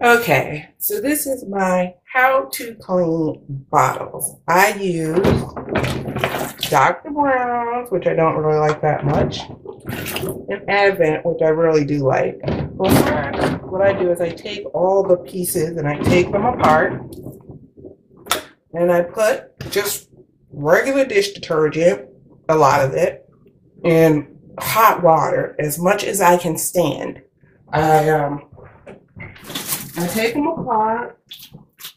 Okay, so this is my how to clean bottles. I use Dr. Brown's, which I don't really like that much, and Avent, which I really do like. Well, first, what I do is I take all the pieces and I take them apart, and I put just regular dish detergent, a lot of it, in hot water as much as I can stand. I take them apart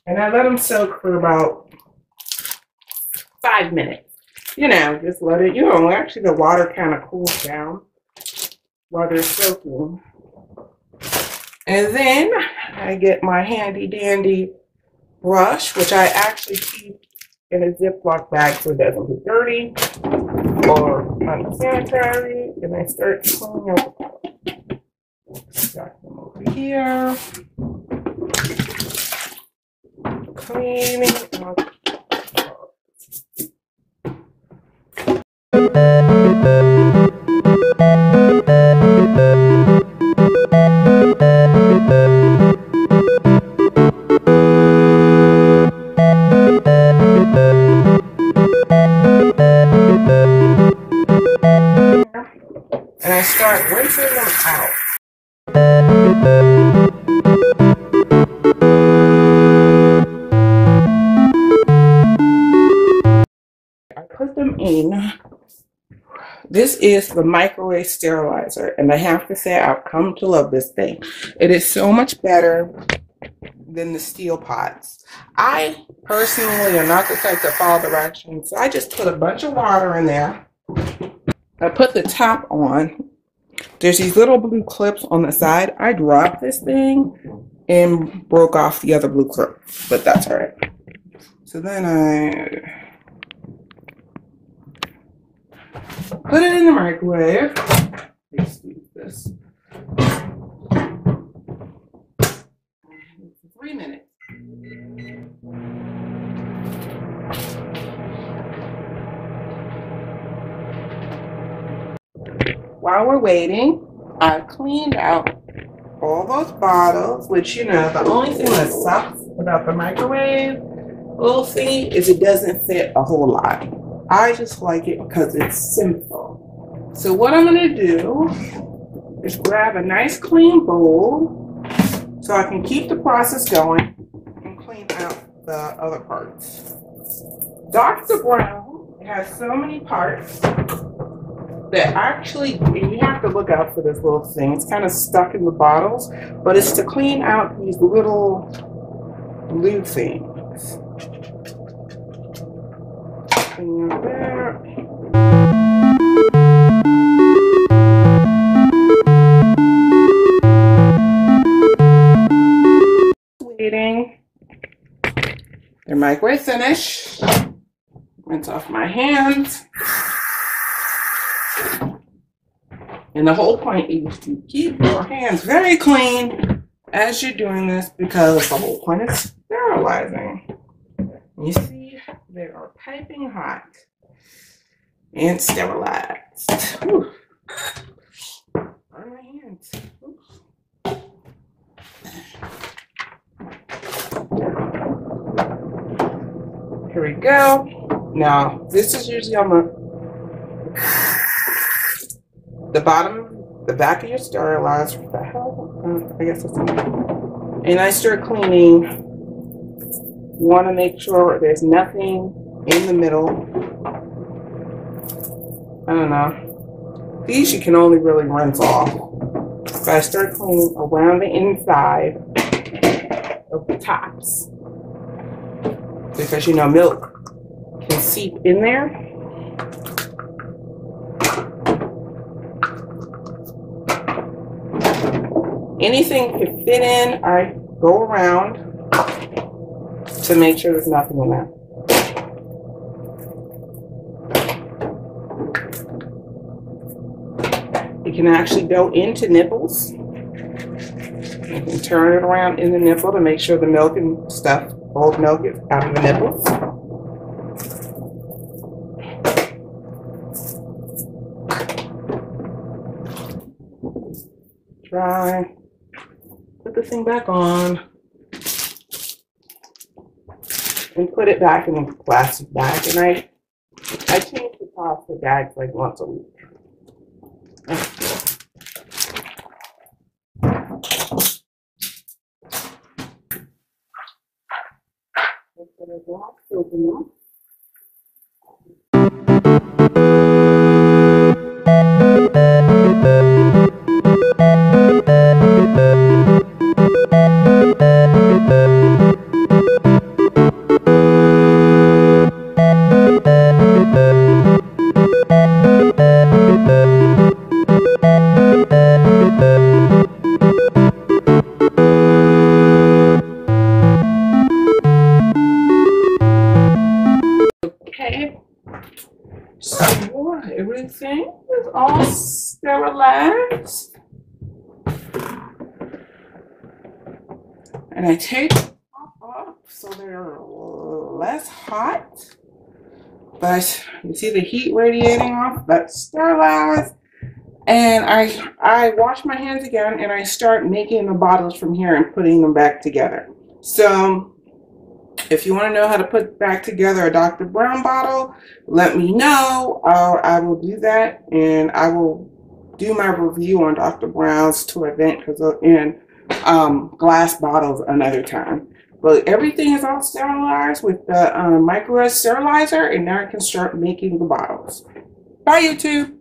and I let them soak for about 5 minutes. You know, just let it, actually the water kind of cools down while they're soaking. And then I get my handy dandy brush, which I actually keep in a Ziploc bag so it doesn't get dirty or unsanitary. And I start cleaning up the bottles. Stack them over here. Cleaning up. And I start rinsing them out. I put them in. This is the microwave sterilizer, and I have to say I've come to love this thing. It is so much better than the steel pots. I personally am not the type to follow directions, so I just put a bunch of water in there. I put the top on. There's these little blue clips on the side. I dropped this thing and broke off the other blue clip, but that's all right. So then I put it in the microwave. Let's use this. 3 minutes. While we're waiting, I've cleaned out all those bottles, which, the only thing that sucks about the microwave little thing is it doesn't fit a whole lot. I just like it because it's simple. So what I'm going to do is grab a nice clean bowl so I can keep the process going and clean out the other parts. Dr. Brown has so many parts that actually, and you have to look out for this little thing. It's kind of stuck in the bottles, but it's to clean out these little blue things. Clean out there. Waiting. They're microwave finished. Rinse off my hands. And the whole point is to keep your hands very clean as you're doing this, because the whole point is sterilizing. You see, they are piping hot and sterilized. Whew. Burn my hands. Oops. Here we go. Now, this is usually on the bottom, the back of your sterilizer. What the hell? I guess that's enough. And I start cleaning. You want to make sure there's nothing in the middle. I don't know. These you can only really rinse off. So I start cleaning around the inside of the tops, because milk can seep in there. Anything can fit in, I go around to make sure there's nothing in there. You can actually go into nipples. You can turn it around in the nipple to make sure the milk and stuff, old milk, is out of the nipples. Dry. put the thing back on and put it back in a plastic bag. And I change the plastic bags like once a week. Okay, so everything is all sterilized. And I take the top off so they're less hot. But you see the heat radiating off, that's sterilized. And I wash my hands again and I start making the bottles from here and putting them back together. So if you want to know how to put back together a Dr. Brown bottle, let me know. I will do that, and I will do my review on Dr. Brown's to Avent and glass bottles another time. But everything is all sterilized with the microwave sterilizer, and now I can start making the bottles. Bye, YouTube.